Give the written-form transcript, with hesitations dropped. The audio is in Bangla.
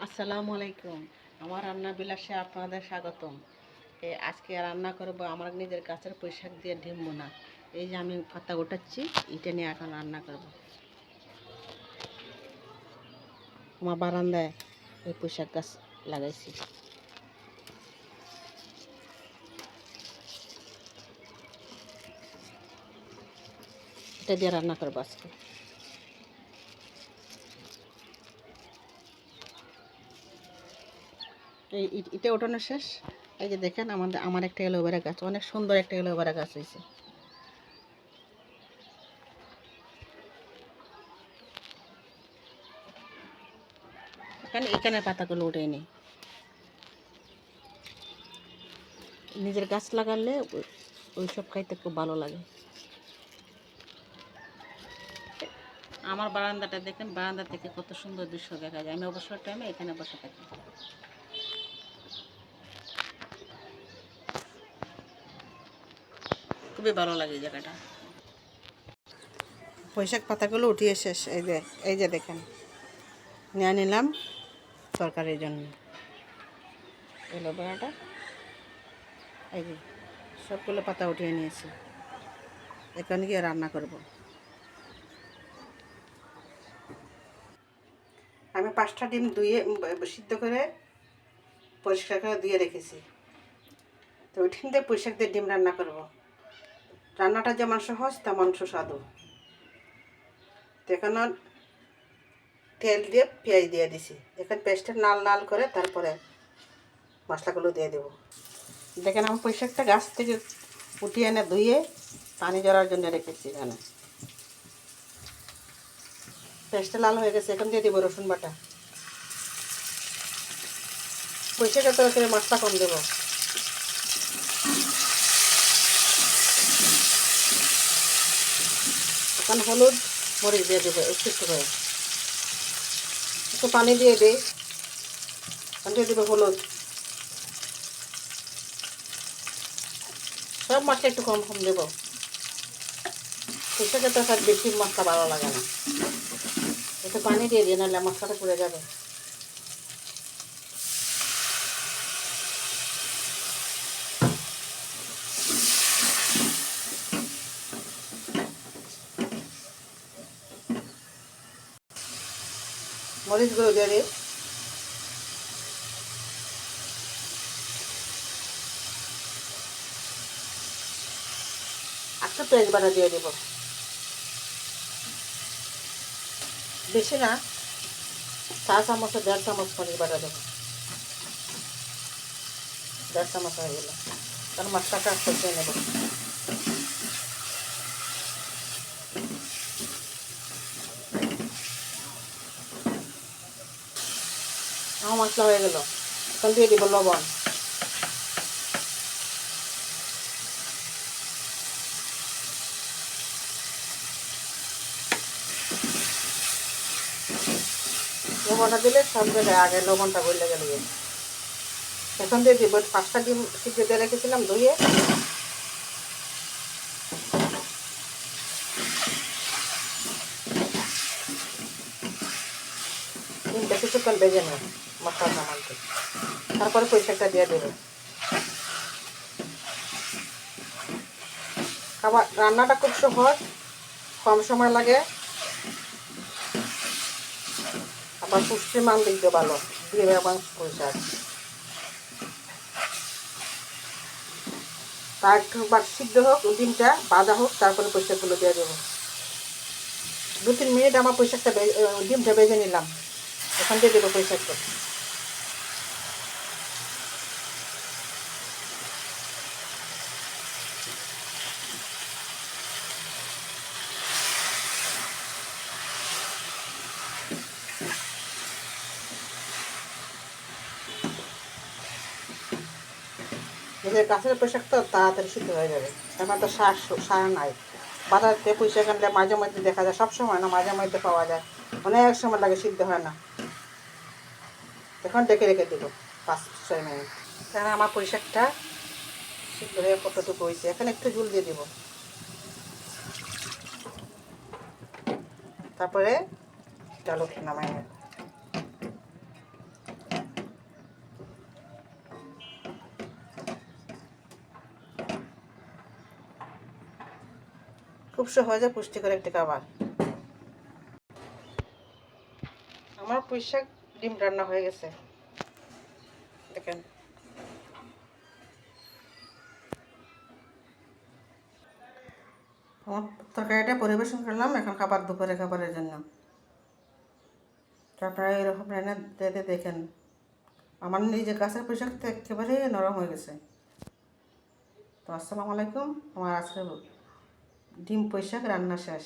আসসালামু আলাইকুম। আমার রান্না বিলাসে আপনাদের স্বাগতম। আজকে রান্না করব আমার নিজের গাছের পুঁইশাক দিয়ে ডিম বোনা। এই যে আমি পাতা গোটাচ্ছি, এটা নিয়ে এখন রান্না করব। আমার বারান্দায় এই পুঁইশাক গাছ লাগাইছি, এটা দিয়ে রান্না করবো আজকে। এটা ওঠানো শেষ। এই যে দেখেন আমার একটা অ্যালোভেরা গাছ, অনেক সুন্দর একটা অ্যালোভেরা গাছ হয়েছে। এখানে পাতাগুলো উঠে নিই। নিজের গাছ লাগালে ওইসব খাইতে খুব ভালো লাগে। আমার বারান্দাটা দেখেন, বারান্দা থেকে কত সুন্দর দৃশ্য দেখা যায়। আমি অবসর টাইমে এখানে বসে থাকি। খুবই ভালো লাগে এই জায়গাটা। পুঁইশাক পাতাগুলো উঠিয়ে শেষ। এই যে দেখেন, নিয়ে নিলাম তরকারির জন্য এলোভেরাটা। এই যে সবগুলো পাতা উঠিয়ে নিয়েছি, এখানে গিয়ে রান্না করব। আমি 5টা ডিম ধুয়ে সিদ্ধ করে পরিষ্কার করে ধুয়ে রেখেছি। তো ওই ডিম দিয়ে পুঁইশাক দিয়ে ডিম রান্না করব। রান্নাটা যেমন সহজ তেমন সুস্বাদু। তো এখানে তেল দিয়ে পেঁয়াজ দিয়ে দিছি। এখানে পেঁয়াজটা লাল লাল করে তারপরে মশলাগুলো দিয়ে দেবো। দেখেন আমি পুঁইশাকটা গাছ থেকে উঠিয়ে এনে ধুয়ে পানি জড়ার জন্য রেখেছি। এখানে পেঁয়াজটা লাল হয়ে গেছে, এখন দিয়ে দেবো রসুন বাটা। পুঁইশাকের তরকারি মশলা কম দেবো। এখন হলুদ মরিচ দিয়ে দেবো একটু একটু করে। একটু পানি দিয়ে দিই, এখন দিয়ে দেবো হলুদ। সব মশলা একটু কম কম দেবো। পুঁইশাকের তরকারি বেশি মশলা ভালো লাগে না। একটু পানি দিয়ে দিই, নাহলে মশলাটা পুড়ে যাবে। মরিচগুলো দিয়ে দিই। একটু পেঁয়াজ বাটা দিয়ে দেবো, বেশি না, 4 চামচ 1.5 চামচ মরিচ বাটা দেবো। 1.5 চামচ হয়ে গেল। কারণ মশলাটা কষিয়ে নেব। আমার মশলা হয়ে গেল, এখন দিয়ে দিব লবণ। লবণটা দিলে সব জায়গায় আগে লবণটা গলে গেলে। এখন দিয়ে দিব 5টা ডিম সিদ্ধ দিয়ে রেখেছিলাম ধুয়ে। ডিমটা কিছুক্ষণ ভেজে নেব মশলার নামানতে, তারপরে পুঁইশাকটা দিয়ে দেবো। খাবার রান্নাটা খুব সহজ, কম সময় লাগে, আবার পুষ্টির মান দিতে ভালো। ডিম এবং পুঁইশাক তা একটুবার সিদ্ধ হোক, ডিমটা ভাজা হোক, তারপরে পুঁইশাকগুলো দিয়ে দেবো। 2-3 মিনিট আমার ডিমটা ভেজে নিলাম। এখন দিয়ে দেবো পুঁইশাকটা। নিজের গাছের পুঁইশাক তো তাড়াতাড়ি সিদ্ধ হয়ে যাবে। এখন তো সার নাই। বাজারতে পুঁইশাক আনলে মাঝে মধ্যে দেখা যায়, সব সময় না, মাঝে মধ্যে পাওয়া যায়, অনেক সময় লাগে, সিদ্ধ হয় না। এখন ডেকে রেখে দেবো 5-6 মিনিট। কারণ আমার পুঁইশাকটা সিদ্ধ হয়ে কতটুকু হয়েছে, এখন একটু ঝুল দিয়ে দেবো। তারপরে ডাল নামাই নেব। খুব সহজে পুষ্টিকর একটি খাবার। আমার পুঁই শাক ডিম রান্না হয়ে গেছে, দেখেন। আমার তরকারিটা পরিবেশন করলাম, এখন দুপুরে খাবারের জন্য। তো আপনারা এরকম রান্না দিতে দেখেন। আমার নিজে গাছের পুঁই শাক তো একেবারে নরম হয়ে গেছে। তো আসসালামু আলাইকুম, আমার আজকে ডিম পুঁই শাক রান্না শেষ।